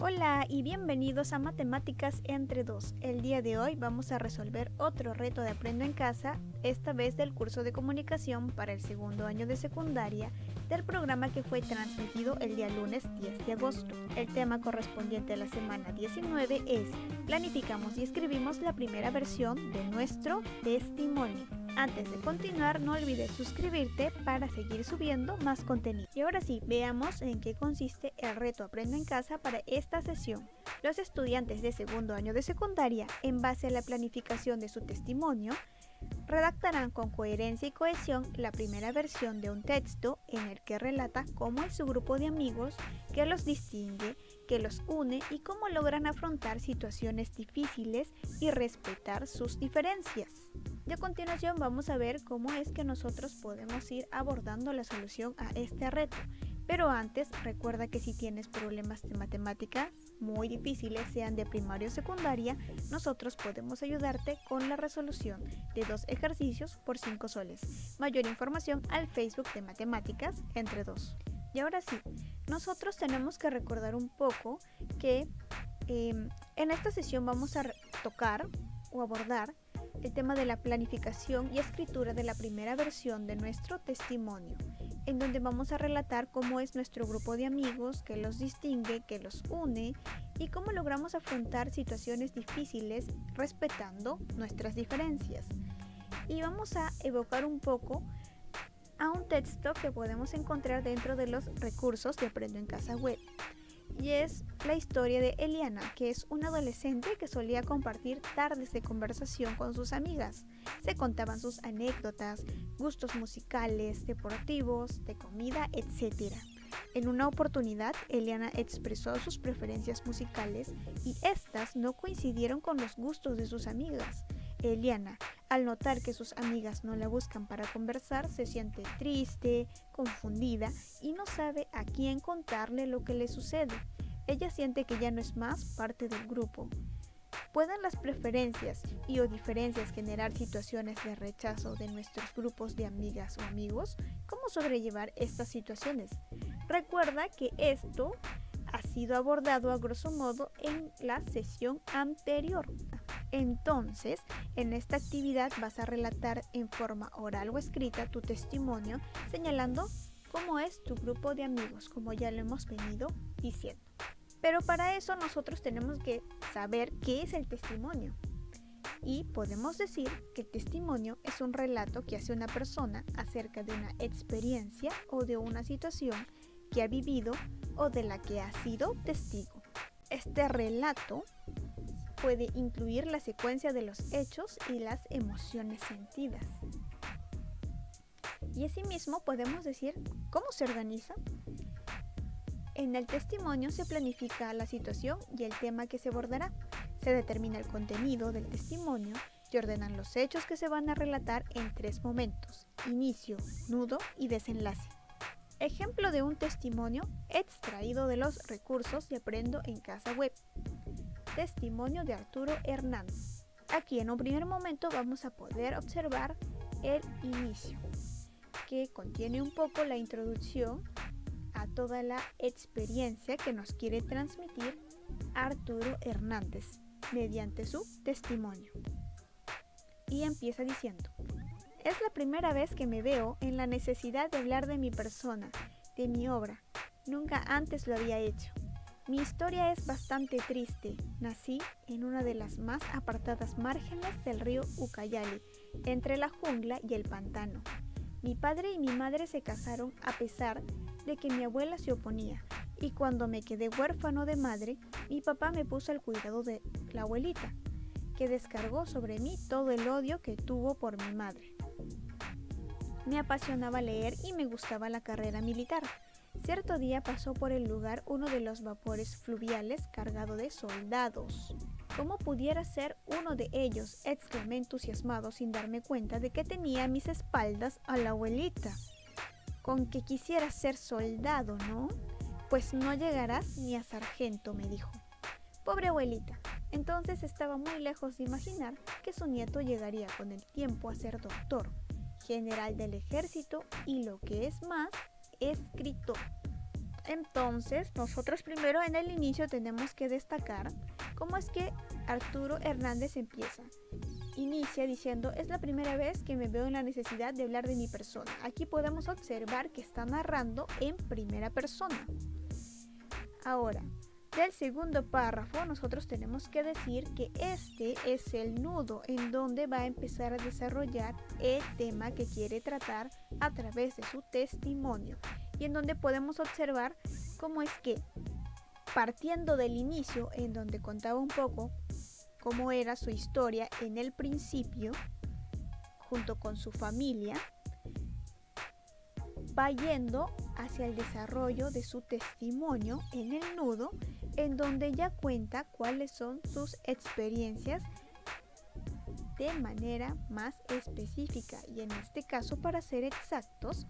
Hola y bienvenidos a Matemáticas entre dos. El día de hoy vamos a resolver otro reto de Aprendo en Casa, esta vez del curso de comunicación para el segundo año de secundaria del programa que fue transmitido el día lunes 10 de agosto. El tema correspondiente a la semana 19 es Planificamos y escribimos la primera versión de nuestro testimonio. Antes de continuar, no olvides suscribirte para seguir subiendo más contenido. Y ahora sí, veamos en qué consiste el reto Aprendo en Casa para esta sesión. Los estudiantes de segundo año de secundaria, en base a la planificación de su testimonio, redactarán con coherencia y cohesión la primera versión de un texto en el que relata cómo es su grupo de amigos, qué los distingue, qué los une y cómo logran afrontar situaciones difíciles y respetar sus diferencias. Y a continuación vamos a ver cómo es que nosotros podemos ir abordando la solución a este reto. Pero antes, recuerda que si tienes problemas de matemáticas muy difíciles, sean de primaria o secundaria, nosotros podemos ayudarte con la resolución de 2 ejercicios por 5 soles. Mayor información al Facebook de Matemáticas entre dos. Y ahora sí, nosotros tenemos que recordar un poco que en esta sesión vamos a tocar o abordar el tema de la planificación y escritura de la primera versión de nuestro testimonio, en donde vamos a relatar cómo es nuestro grupo de amigos, qué los distingue, qué los une y cómo logramos afrontar situaciones difíciles respetando nuestras diferencias. Y vamos a evocar un poco a un texto que podemos encontrar dentro de los recursos de Aprendo en Casa web. Y es la historia de Eliana, que es una adolescente que solía compartir tardes de conversación con sus amigas. Se contaban sus anécdotas, gustos musicales, deportivos, de comida, etc. En una oportunidad, Eliana expresó sus preferencias musicales y estas no coincidieron con los gustos de sus amigas. Eliana, al notar que sus amigas no la buscan para conversar, se siente triste, confundida y no sabe a quién contarle lo que le sucede. Ella siente que ya no es más parte del grupo. ¿Pueden las preferencias y o diferencias generar situaciones de rechazo de nuestros grupos de amigas o amigos? ¿Cómo sobrellevar estas situaciones? Recuerda que esto ha sido abordado a grosso modo en la sesión anterior. Entonces, en esta actividad vas a relatar en forma oral o escrita tu testimonio, señalando cómo es tu grupo de amigos, como ya lo hemos venido diciendo. Pero para eso nosotros tenemos que saber qué es el testimonio. Y podemos decir que el testimonio es un relato que hace una persona acerca de una experiencia o de una situación que ha vivido o de la que ha sido testigo. Este relato puede incluir la secuencia de los hechos y las emociones sentidas. Y asimismo podemos decir cómo se organiza. En el testimonio se planifica la situación y el tema que se abordará. Se determina el contenido del testimonio y ordenan los hechos que se van a relatar en 3 momentos: inicio, nudo y desenlace. Ejemplo de un testimonio extraído de los recursos de Aprendo en Casa web. Testimonio de Arturo Hernández. Aquí en un primer momento vamos a poder observar el inicio, que contiene un poco la introducción a toda la experiencia que nos quiere transmitir Arturo Hernández mediante su testimonio. Y empieza diciendo: es la primera vez que me veo en la necesidad de hablar de mi persona, de mi obra. Nunca antes lo había hecho. Mi historia es bastante triste. Nací en una de las más apartadas márgenes del río Ucayali, entre la jungla y el pantano. Mi padre y mi madre se casaron a pesar de que mi abuela se oponía, y cuando me quedé huérfano de madre, mi papá me puso al cuidado de la abuelita, que descargó sobre mí todo el odio que tuvo por mi madre. Me apasionaba leer y me gustaba la carrera militar. Cierto día pasó por el lugar uno de los vapores fluviales cargado de soldados. ¿Cómo pudiera ser uno de ellos?, exclamé entusiasmado sin darme cuenta de que tenía a mis espaldas a la abuelita. Con que quisieras ser soldado, ¿no? Pues no llegarás ni a sargento, me dijo. Pobre abuelita. Entonces estaba muy lejos de imaginar que su nieto llegaría con el tiempo a ser doctor, general del ejército y, lo que es más, escritor. Entonces, nosotros primero en el inicio tenemos que destacar cómo es que Arturo Hernández empieza. Inicia diciendo, es la primera vez que me veo en la necesidad de hablar de mi persona. Aquí podemos observar que está narrando en primera persona. Ahora, del segundo párrafo nosotros tenemos que decir que este es el nudo en donde va a empezar a desarrollar el tema que quiere tratar a través de su testimonio, y en donde podemos observar cómo es que, partiendo del inicio en donde contaba un poco cómo era su historia en el principio, junto con su familia, va yendo hacia el desarrollo de su testimonio en el nudo, en donde ya cuenta cuáles son sus experiencias de manera más específica, y en este caso, para ser exactos,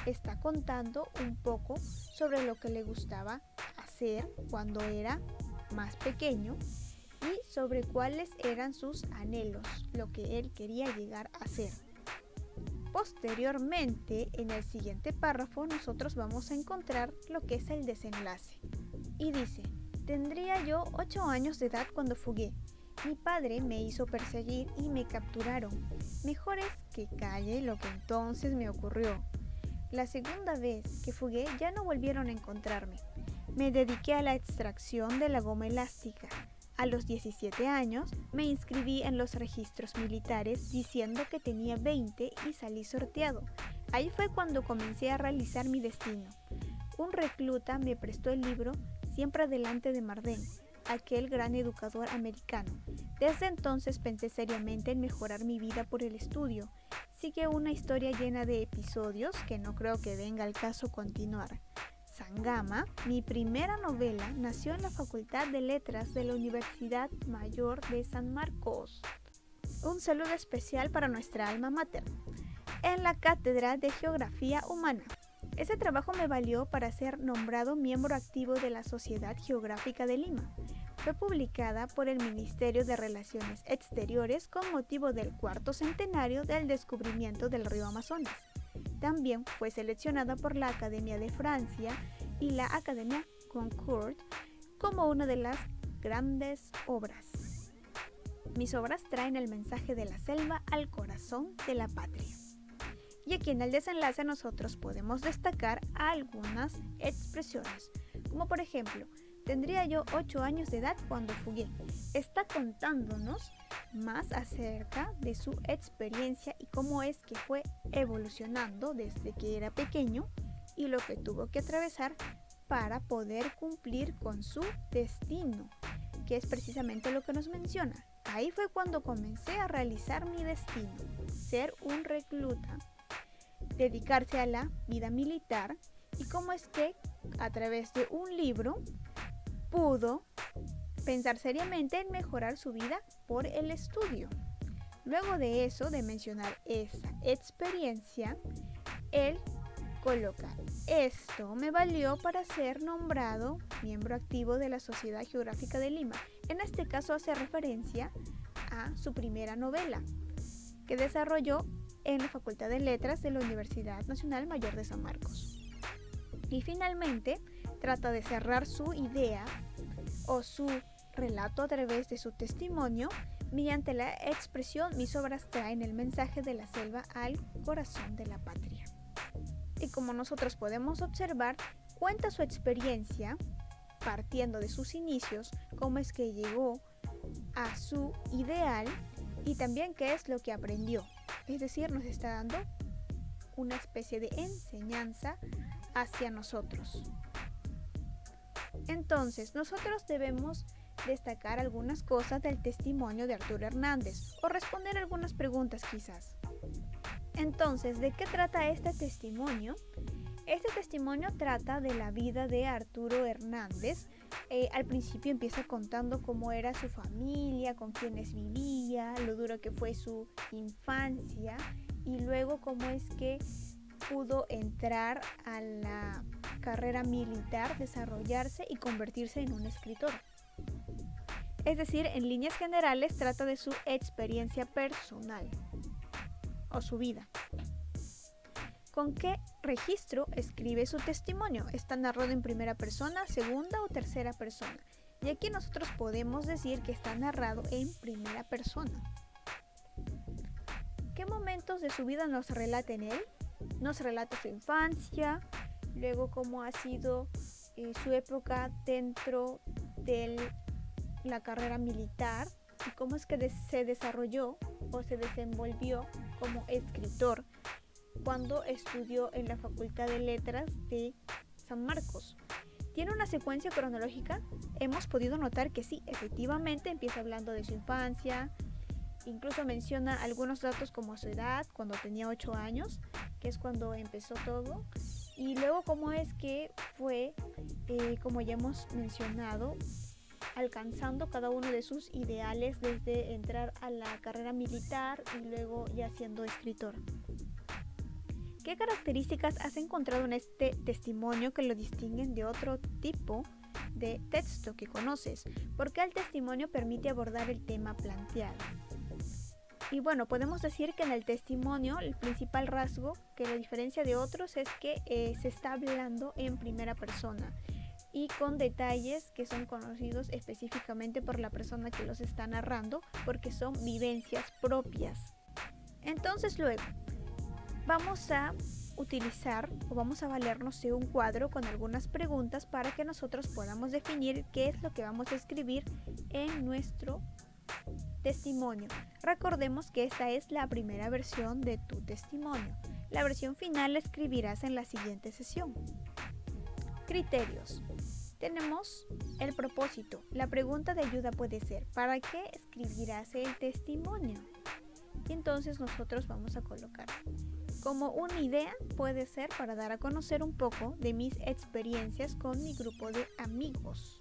está contando un poco sobre lo que le gustaba hacer cuando era más pequeño y sobre cuáles eran sus anhelos, lo que él quería llegar a ser. Posteriormente, en el siguiente párrafo, nosotros vamos a encontrar lo que es el desenlace. Y dice, tendría yo 8 años de edad cuando fugué. Mi padre me hizo perseguir y me capturaron. Mejor es que calle lo que entonces me ocurrió. La segunda vez que fugué ya no volvieron a encontrarme. Me dediqué a la extracción de la goma elástica. A los 17 años me inscribí en los registros militares diciendo que tenía 20 y salí sorteado. Ahí fue cuando comencé a realizar mi destino. Un recluta me prestó el libro Siempre adelante de Marden, aquel gran educador americano. Desde entonces pensé seriamente en mejorar mi vida por el estudio. Sigue una historia llena de episodios que no creo que venga al caso continuar. Sangama, mi primera novela, nació en la Facultad de Letras de la Universidad Mayor de San Marcos. Un saludo especial para nuestra alma mater. En la Cátedra de Geografía Humana. Ese trabajo me valió para ser nombrado miembro activo de la Sociedad Geográfica de Lima. Fue publicada por el Ministerio de Relaciones Exteriores con motivo del 4º centenario del descubrimiento del río Amazonas. También fue seleccionada por la Academia de Francia y la Academia Goncourt como una de las grandes obras. Mis obras traen el mensaje de la selva al corazón de la patria. Y aquí en el desenlace nosotros podemos destacar algunas expresiones, como por ejemplo, tendría yo 8 años de edad cuando fugué. Está contándonos más acerca de su experiencia y cómo es que fue evolucionando desde que era pequeño y lo que tuvo que atravesar para poder cumplir con su destino, que es precisamente lo que nos menciona. Ahí fue cuando comencé a realizar mi destino, ser un recluta, dedicarse a la vida militar, y cómo es que a través de un libro pudo pensar seriamente en mejorar su vida por el estudio. Luego de eso, de mencionar esa experiencia, él coloca, esto me valió para ser nombrado miembro activo de la Sociedad Geográfica de Lima. En este caso hace referencia a su primera novela, que desarrolló en la Facultad de Letras de la Universidad Nacional Mayor de San Marcos. Y finalmente trata de cerrar su idea o su relato a través de su testimonio mediante la expresión mis obras traen el mensaje de la selva al corazón de la patria. Y como nosotros podemos observar, cuenta su experiencia partiendo de sus inicios, cómo es que llegó a su ideal y también qué es lo que aprendió. Es decir, nos está dando una especie de enseñanza hacia nosotros. Entonces, nosotros debemos destacar algunas cosas del testimonio de Arturo Hernández o responder algunas preguntas quizás. Entonces, ¿de qué trata este testimonio? Este testimonio trata de la vida de Arturo Hernández. Al principio empieza contando cómo era su familia, con quienes vivía, lo duro que fue su infancia y luego cómo es que pudo entrar a la carrera militar, desarrollarse y convertirse en un escritor. Es decir, en líneas generales trata de su experiencia personal o su vida. ¿Con qué registro escribe su testimonio? ¿Está narrado en primera persona, segunda o tercera persona? Y aquí nosotros podemos decir que está narrado en primera persona. ¿Qué momentos de su vida nos relata en él? Nos relata su infancia, luego cómo ha sido su época dentro de la carrera militar y cómo es que se desarrolló o se desenvolvió como escritor cuando estudió en la Facultad de Letras de San Marcos. ¿Tiene una secuencia cronológica? Hemos podido notar que sí, efectivamente empieza hablando de su infancia, incluso menciona algunos datos como su edad, cuando tenía 8 años, que es cuando empezó todo, y luego cómo es que fue, como ya hemos mencionado, alcanzando cada uno de sus ideales desde entrar a la carrera militar y luego ya siendo escritor. ¿Qué características has encontrado en este testimonio que lo distinguen de otro tipo de texto que conoces? ¿Por qué el testimonio permite abordar el tema planteado? Y bueno, podemos decir que en el testimonio el principal rasgo que lo diferencia de otros es que se está hablando en primera persona y con detalles que son conocidos específicamente por la persona que los está narrando porque son vivencias propias. Entonces luego vamos a utilizar o vamos a valernos de un cuadro con algunas preguntas para que nosotros podamos definir qué es lo que vamos a escribir en nuestro testimonio. Recordemos que esta es la primera versión de tu testimonio. La versión final la escribirás en la siguiente sesión. Criterios. Tenemos el propósito. La pregunta de ayuda puede ser: ¿para qué escribirás el testimonio? Y entonces nosotros vamos a colocar como una idea, puede ser para dar a conocer un poco de mis experiencias con mi grupo de amigos.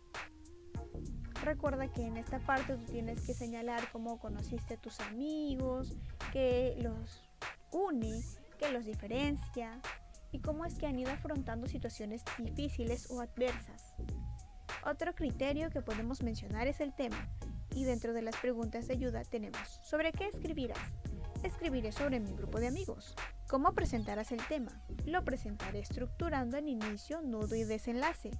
Recuerda que en esta parte tú tienes que señalar cómo conociste a tus amigos, qué los une, qué los diferencia y cómo es que han ido afrontando situaciones difíciles o adversas. Otro criterio que podemos mencionar es el tema, y dentro de las preguntas de ayuda tenemos: ¿sobre qué escribirás? Escribiré sobre mi grupo de amigos. ¿Cómo presentarás el tema? Lo presentaré estructurando en inicio, nudo y desenlace.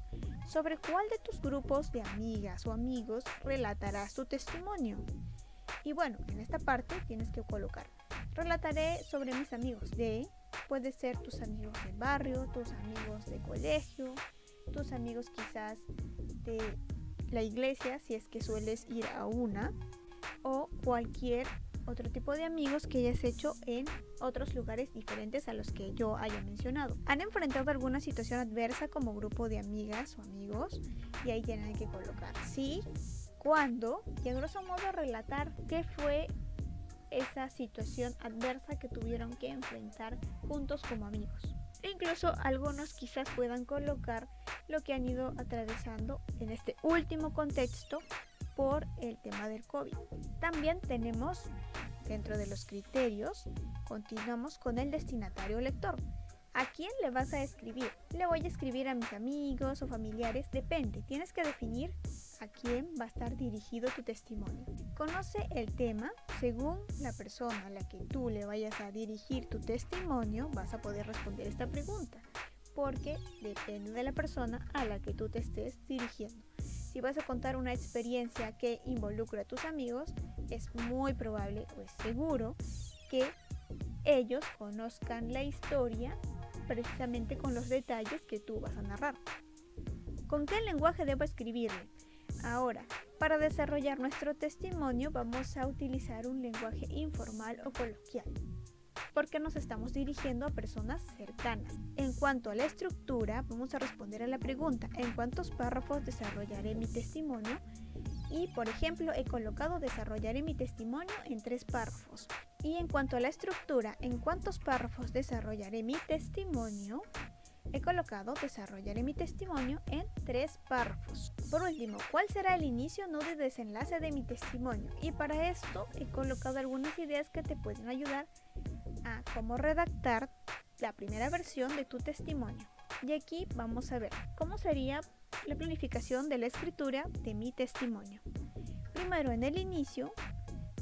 ¿Sobre cuál de tus grupos de amigas o amigos relatarás tu testimonio? Y bueno, en esta parte tienes que colocar: relataré sobre mis amigos de... Puede ser tus amigos del barrio, tus amigos de colegio, tus amigos quizás de la iglesia, si es que sueles ir a una, o cualquier otro tipo de amigos que hayas hecho en otros lugares diferentes a los que yo haya mencionado. ¿Han enfrentado alguna situación adversa como grupo de amigas o amigos? Y ahí tienen que colocar sí, cuándo, y a grosso modo relatar qué fue esa situación adversa que tuvieron que enfrentar juntos como amigos. E incluso algunos quizás puedan colocar lo que han ido atravesando en este último contexto por el tema del COVID. También tenemos, dentro de los criterios, continuamos con el destinatario lector. ¿A quién le vas a escribir? ¿Le voy a escribir a mis amigos o familiares? Depende, tienes que definir a quién va a estar dirigido tu testimonio. Conoce el tema. Según la persona a la que tú le vayas a dirigir tu testimonio, vas a poder responder esta pregunta, porque depende de la persona a la que tú te estés dirigiendo. Si vas a contar una experiencia que involucra a tus amigos, es muy probable o es seguro que ellos conozcan la historia precisamente con los detalles que tú vas a narrar. ¿Con qué lenguaje debo escribirle? Ahora, para desarrollar nuestro testimonio vamos a utilizar un lenguaje informal o coloquial, porque nos estamos dirigiendo a personas cercanas. En cuanto a la estructura, vamos a responder a la pregunta: ¿en cuántos párrafos desarrollaré mi testimonio? Y, por ejemplo, he colocado desarrollaré mi testimonio en 3 párrafos. Y en cuanto a la estructura, ¿en cuántos párrafos desarrollaré mi testimonio? He colocado desarrollaré mi testimonio en 3 párrafos. Por último, ¿cuál será el inicio, nudo y desenlace de mi testimonio? Y para esto he colocado algunas ideas que te pueden ayudar a cómo redactar la primera versión de tu testimonio. Y aquí vamos a ver cómo sería la planificación de la escritura de mi testimonio. Primero, en el inicio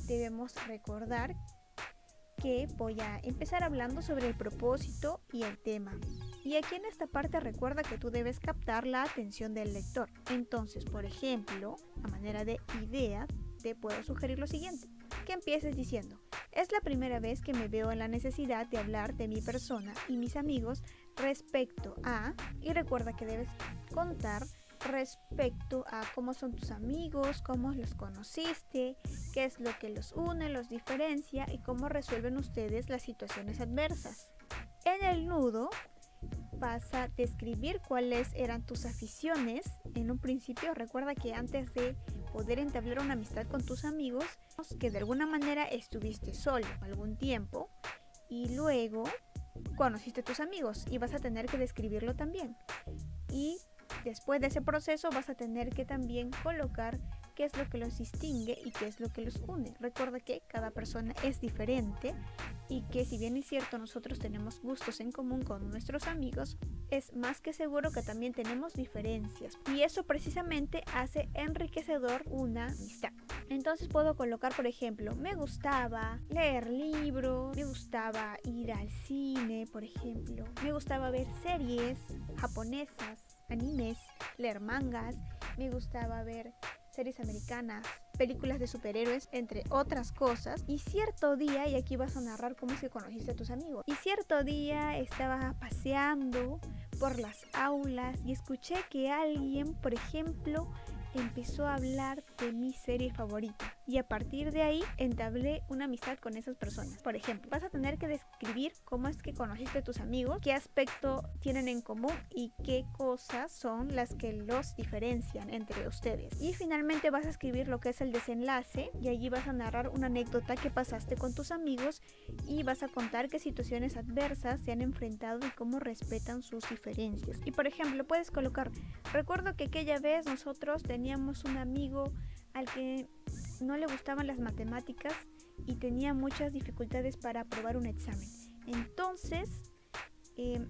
debemos recordar que voy a empezar hablando sobre el propósito y el tema. Y aquí en esta parte recuerda que tú debes captar la atención del lector. Entonces, por ejemplo, a manera de idea, te puedo sugerir lo siguiente. Que empieces diciendo: es la primera vez que me veo en la necesidad de hablar de mi persona y mis amigos respecto a... Y recuerda que debes contar respecto a cómo son tus amigos, cómo los conociste, qué es lo que los une, los diferencia y cómo resuelven ustedes las situaciones adversas. En el nudo vas a describir cuáles eran tus aficiones. En un principio recuerda que antes de poder entablar una amistad con tus amigos, que de alguna manera estuviste solo algún tiempo y luego conociste a tus amigos y vas a tener que describirlo también. Y después de ese proceso vas a tener que también colocar qué es lo que los distingue y qué es lo que los une. Recuerda que cada persona es diferente y que si bien es cierto nosotros tenemos gustos en común con nuestros amigos, es más que seguro que también tenemos diferencias y eso precisamente hace enriquecedor una amistad. Entonces puedo colocar, por ejemplo, me gustaba leer libros, me gustaba ir al cine, por ejemplo, me gustaba ver series japonesas, animes, leer mangas, me gustaba ver series americanas, películas de superhéroes, entre otras cosas. Y cierto día, y aquí vas a narrar cómo es que conociste a tus amigos, y cierto día estaba paseando por las aulas y escuché que alguien, por ejemplo, empezó a hablar de mi serie favorita y a partir de ahí entablé una amistad con esas personas. Por ejemplo, vas a tener que describir cómo es que conociste a tus amigos, qué aspecto tienen en común y qué cosas son las que los diferencian entre ustedes. Y finalmente vas a escribir lo que es el desenlace y allí vas a narrar una anécdota que pasaste con tus amigos y vas a contar qué situaciones adversas se han enfrentado y cómo respetan sus diferencias. Y por ejemplo, puedes colocar: recuerdo que aquella vez nosotros teníamos un amigo al que no le gustaban las matemáticas y tenía muchas dificultades para aprobar un examen. Entonces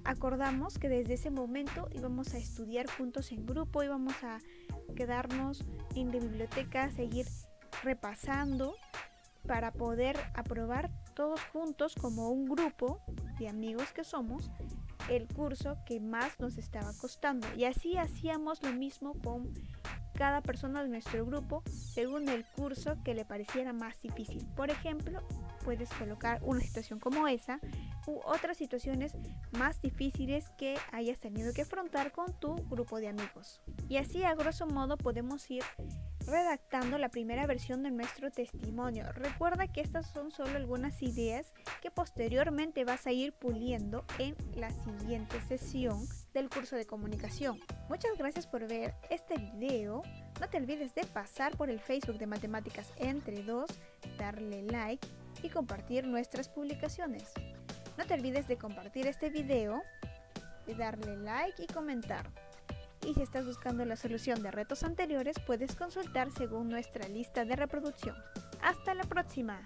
acordamos que desde ese momento íbamos a estudiar juntos en grupo, íbamos a quedarnos en la biblioteca, seguir repasando para poder aprobar todos juntos como un grupo de amigos que somos el curso que más nos estaba costando. Y así hacíamos lo mismo con cada persona de nuestro grupo según el curso que le pareciera más difícil. Por ejemplo, puedes colocar una situación como esa u otras situaciones más difíciles que hayas tenido que afrontar con tu grupo de amigos. Y así a grosso modo podemos ir redactando la primera versión de nuestro testimonio. Recuerda que estas son solo algunas ideas que posteriormente vas a ir puliendo en la siguiente sesión del curso de comunicación. Muchas gracias por ver este video. No te olvides de pasar por el Facebook de Matemáticas Entre Dos, darle like y compartir nuestras publicaciones. No te olvides de compartir este video, de darle like y comentar. Y si estás buscando la solución de retos anteriores, puedes consultar según nuestra lista de reproducción. ¡Hasta la próxima!